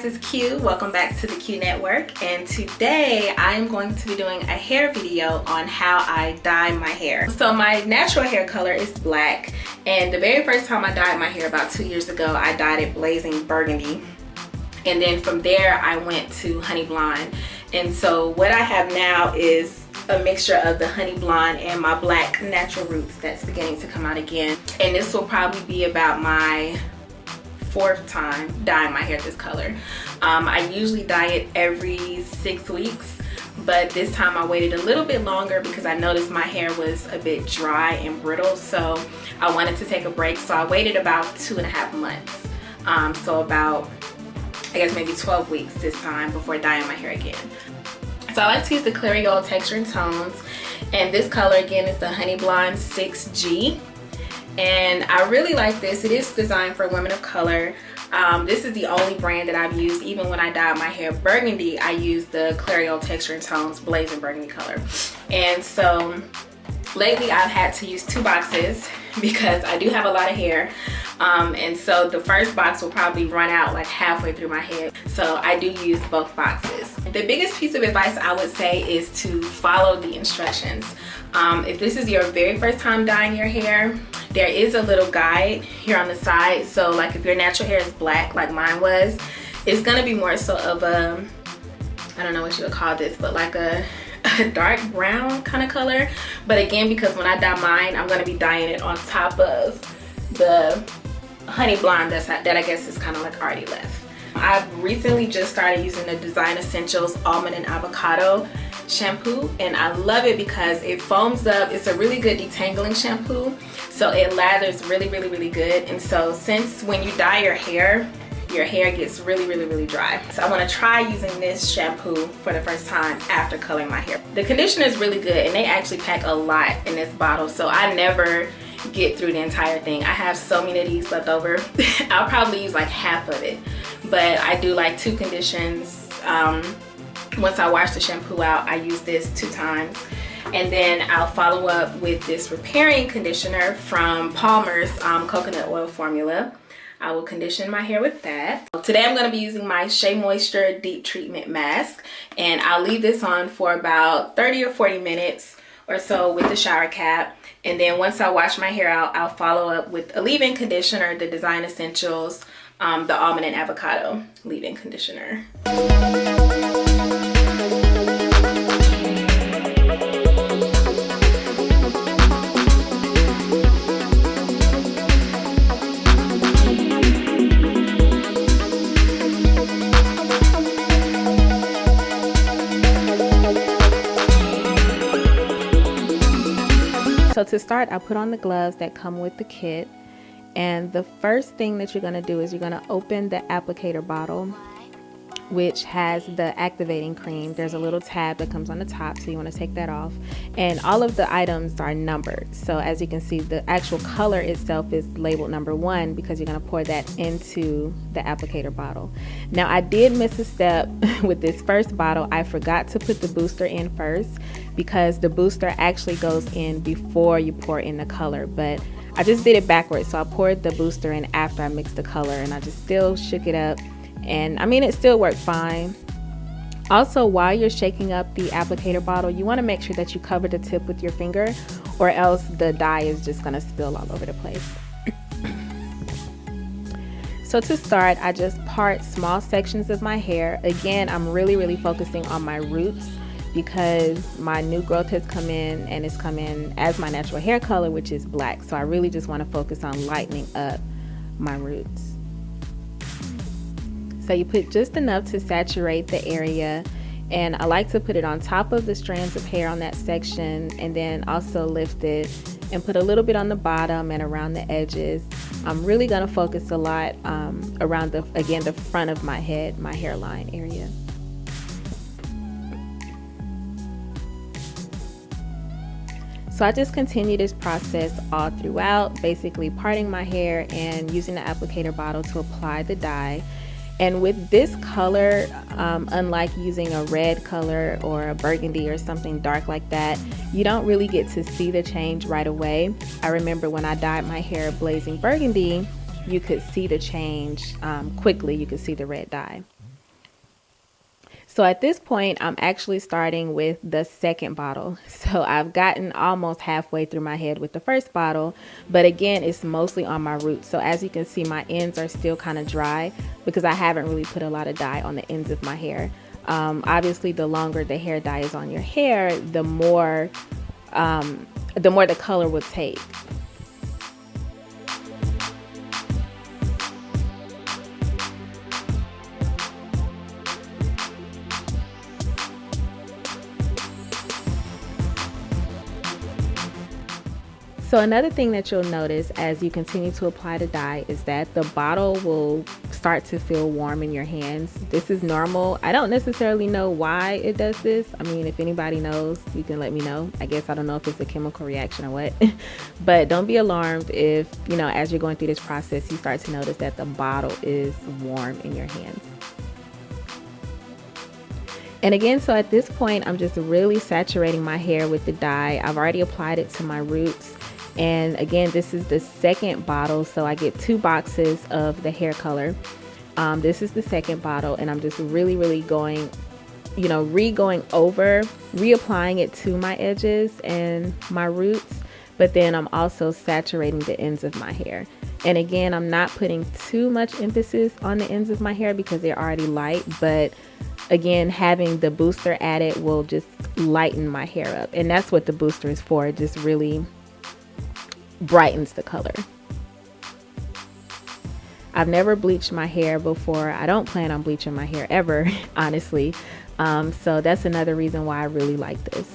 is Q. Welcome back to the Q Network, and today I am going to be doing a hair video on how I dye my hair. So my natural hair color is black, and the very first time I dyed my hair about 2 years ago, I dyed it blazing burgundy, and then from there I went to honey blonde. And so what I have now is a mixture of the honey blonde and my black natural roots that's beginning to come out again, and this will probably be about my 4th time dyeing my hair this color. I usually dye it every 6 weeks, but this time I waited a little bit longer because I noticed my hair was a bit dry and brittle, so I wanted to take a break. So I waited about 2.5 months, so about, I guess, maybe 12 weeks this time before dyeing my hair again. So I like to use the Clairol Texture and Tones, and this color again is the Honey Blonde 6G. And I really like this. It is designed for women of color. This is the only brand that I've used. Even when I dyed my hair burgundy, I used the Clairol Texture and Tones blazing burgundy color. And so lately I've had to use 2 boxes because I do have a lot of hair. And so the first box will probably run out like halfway through my head. So I do use both boxes. The biggest piece of advice I would say is to follow the instructions. If this is your very first time dyeing your hair, there is a little guide here on the side. So like if your natural hair is black like mine was, it's gonna be more so of a, I don't know what you would call this, but like a dark brown kind of color. But again, because when I dye mine, I'm gonna be dyeing it on top of the honey blonde that I guess is kind of like already left. I've recently just started using the Design Essentials Almond and Avocado shampoo, and I love it because it foams up. It's a really good detangling shampoo, so it lathers really good. And so since when you dye your hair gets really dry, so I want to try using this shampoo for the first time after coloring my hair. The conditioner is really good, and they actually pack a lot in this bottle, so I never get through the entire thing. I have so many of these left over. I'll probably use like half of it, but I do like 2 conditions. Once I wash the shampoo out, I use this 2 times, and then I'll follow up with this repairing conditioner from Palmer's coconut oil formula. I will condition my hair with that. Today I'm going to be using my Shea Moisture Deep Treatment Mask, and I'll leave this on for about 30 or 40 minutes or so with the shower cap. And then once I wash my hair out, I'll follow up with a leave-in conditioner, the Design Essentials, the Almond and Avocado leave-in conditioner. So to start, I put on the gloves that come with the kit, and the first thing that you're going to do is you're going to open the applicator bottle, which has the activating cream. There's a little tab that comes on the top, so you want to take that off, and all of the items are numbered. So as you can see, the actual color itself is labeled number 1 because you're going to pour that into the applicator bottle. Now I did miss a step with this first bottle. I forgot to put the booster in first because the booster actually goes in before you pour in the color, but I just did it backwards. So I poured the booster in after I mixed the color, and I just still shook it up, and I mean, it still worked fine. Also, while you're shaking up the applicator bottle, you want to make sure that you cover the tip with your finger, or else the dye is just going to spill all over the place. So to start, I just part small sections of my hair. Again, I'm really focusing on my roots because my new growth has come in, and it's come in as my natural hair color, which is black. So I really just want to focus on lightening up my roots. So you put just enough to saturate the area, and I like to put it on top of the strands of hair on that section, and then also lift it and put a little bit on the bottom and around the edges. I'm really going to focus a lot around the front of my head, my hairline area. So I just continue this process all throughout, basically parting my hair and using the applicator bottle to apply the dye. And with this color, unlike using a red color or a burgundy or something dark like that, you don't really get to see the change right away. I remember when I dyed my hair blazing burgundy, you could see the change quickly. You could see the red dye. So at this point, I'm actually starting with the second bottle. So I've gotten almost halfway through my head with the first bottle, but again, it's mostly on my roots. So as you can see, my ends are still kind of dry because I haven't really put a lot of dye on the ends of my hair. Obviously, the longer the hair dye is on your hair, the more the color will take. So another thing that you'll notice as you continue to apply the dye is that the bottle will start to feel warm in your hands. This is normal. I don't necessarily know why it does this. I mean, if anybody knows, you can let me know. I guess I don't know if it's a chemical reaction or what. But don't be alarmed if, you know, as you're going through this process, you start to notice that the bottle is warm in your hands. And again, so at this point, I'm just really saturating my hair with the dye. I've already applied it to my roots. And again, this is the second bottle, so I get 2 boxes of the hair color. This is the second bottle, and I'm just really going, you know, reapplying it to my edges and my roots, but then I'm also saturating the ends of my hair. And again, I'm not putting too much emphasis on the ends of my hair because they're already light, but again, having the booster added will just lighten my hair up, and that's what the booster is for. It just really brightens the color. I've never bleached my hair before. I don't plan on bleaching my hair ever, honestly. So that's another reason why I really like this.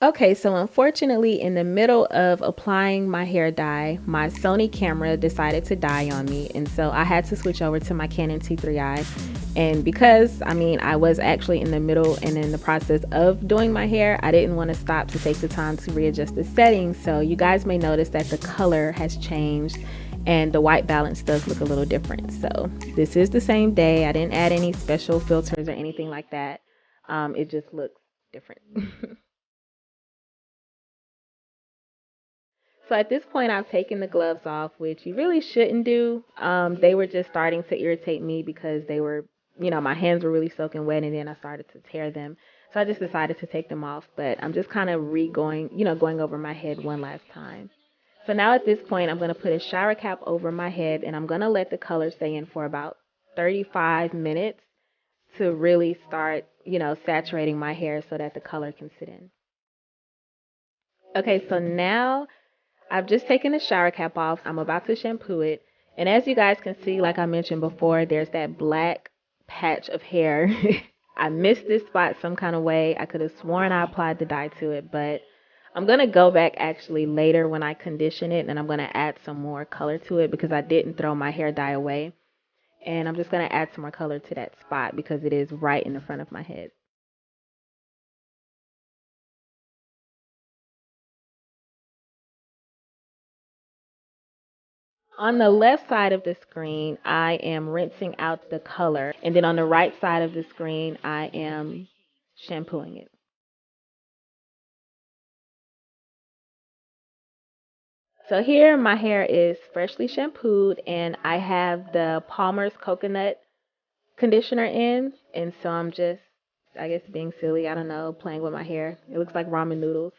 Okay, so unfortunately, in the middle of applying my hair dye, my Sony camera decided to die on me, and so I had to switch over to my Canon T3i. And because, I mean, I was actually in the middle and in the process of doing my hair, I didn't want to stop to take the time to readjust the settings. So you guys may notice that the color has changed and the white balance does look a little different. So this is the same day. I didn't add any special filters or anything like that. It just looks different. So at this point, I've taken the gloves off, which you really shouldn't do. They were just starting to irritate me because they were, you know, my hands were really soaking wet, and then I started to tear them. So I just decided to take them off, but I'm just kind of going over my head one last time. So now at this point, I'm going to put a shower cap over my head, and I'm going to let the color stay in for about 35 minutes to really start, you know, saturating my hair so that the color can sit in. Okay, so now I've just taken the shower cap off. I'm about to shampoo it. And as you guys can see, like I mentioned before, there's that black patch of hair. I missed this spot some kind of way. I could have sworn I applied the dye to it, but I'm going to go back actually later when I condition it, and I'm going to add some more color to it because I didn't throw my hair dye away. And I'm just going to add some more color to that spot because it is right in the front of my head. On the left side of the screen, I am rinsing out the color, and then on the right side of the screen, I am shampooing it. So here my hair is freshly shampooed, and I have the Palmer's coconut conditioner in, and so I'm just, I guess, being silly, I don't know, playing with my hair. It looks like ramen noodles.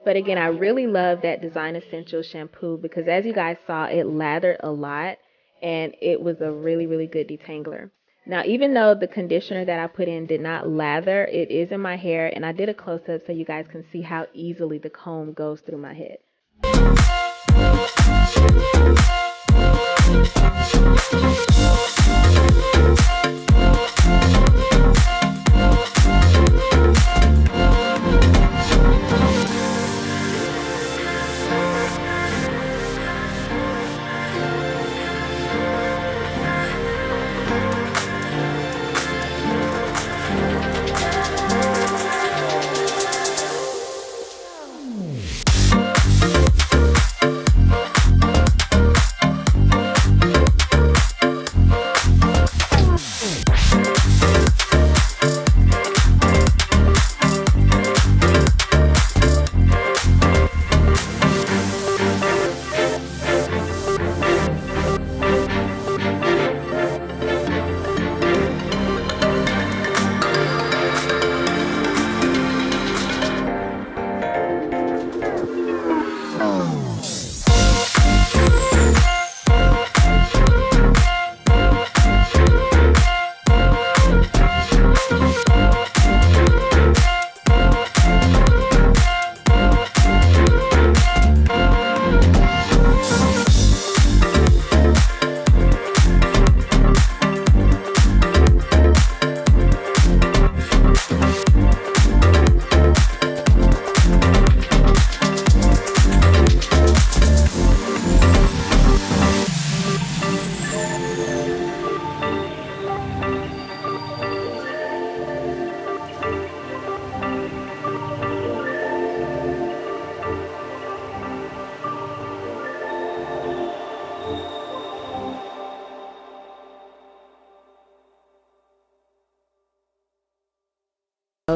But again, I really love that Design Essentials shampoo because as you guys saw, it lathered a lot and it was a really good detangler. Now, even though the conditioner that I put in did not lather, it is in my hair, and I did a close-up so you guys can see how easily the comb goes through my head.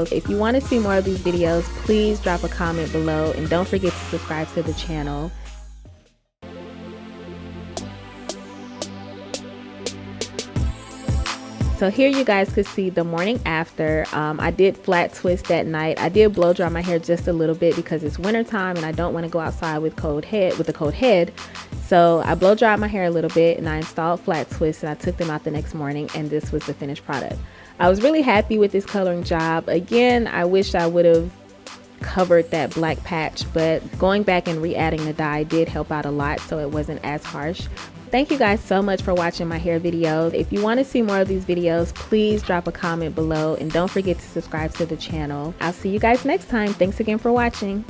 If you want to see more of these videos, please drop a comment below and don't forget to subscribe to the channel. So here you guys could see the morning after. I did flat twist that night. I did blow dry my hair just a little bit because it's winter time and I don't want to go outside with a cold head. So I blow dried my hair a little bit and I installed flat twists and I took them out the next morning, and this was the finished product. I was really happy with this coloring job. Again, I wish I would have covered that black patch, but going back and re-adding the dye did help out a lot, so it wasn't as harsh. Thank you guys so much for watching my hair videos. If you want to see more of these videos, please drop a comment below and don't forget to subscribe to the channel. I'll see you guys next time. Thanks again for watching.